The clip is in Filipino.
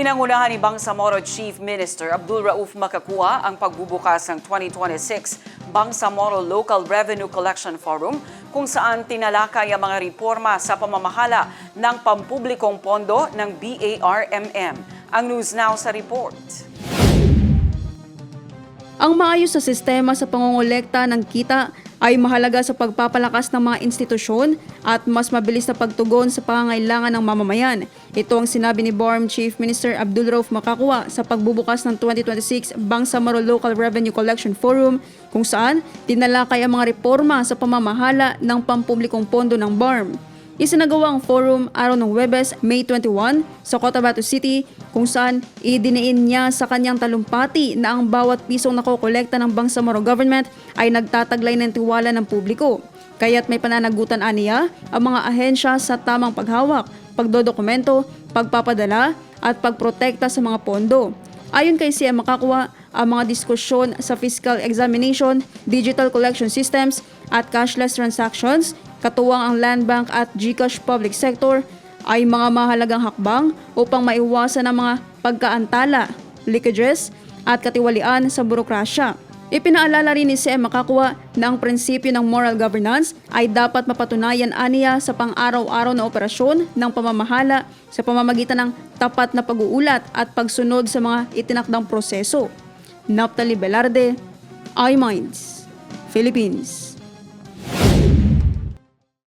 Pinangunahan ni Bangsamoro Chief Minister Abdul Rauf Makakua ang pagbubukas ng 2026 Bangsamoro Local Revenue Collection Forum kung saan tinalakay ang mga reforma sa pamamahala ng pampublikong pondo ng BARMM. Ang News Now sa report. Ang maayos na sistema sa pangongolekta ng kita ay mahalaga sa pagpapalakas ng mga institusyon at mas mabilis na pagtugon sa pangangailangan ng mamamayan. Ito ang sinabi ni BARMM Chief Minister Abdul Rauf Makakua sa pagbubukas ng 2026 Bangsamoro Local Revenue Collection Forum kung saan tinalakay ang mga reforma sa pamamahala ng pampublikong pondo ng BARMM. Isinagawa ang forum araw ng Huwebes, May 21 sa Cotabato City kung saan idiniin niya sa kanyang talumpati na ang bawat pisong nakokolekta ng Bangsamoro government ay nagtataglay ng tiwala ng publiko. Kaya't may pananagutan aniya ang mga ahensya sa tamang paghawak, pagdodokumento, pagpapadala at pagprotekta sa mga pondo. Ayon kay CM Makakua, ang mga diskusyon sa fiscal examination, digital collection systems at cashless transactions, katuwang ang Land Bank at GCash Public Sector ay mga mahalagang hakbang upang maiwasan ang mga pagkaantala, leakages at katiwalian sa burokrasya. Ipinaalala rin ni CM Makakua na ang prinsipyo ng moral governance ay dapat mapatunayan aniya sa pang-araw-araw na operasyon ng pamamahala sa pamamagitan ng tapat na pag-uulat at pagsunod sa mga itinakdang proseso. Naphtali Velarde, iMinds, Philippines.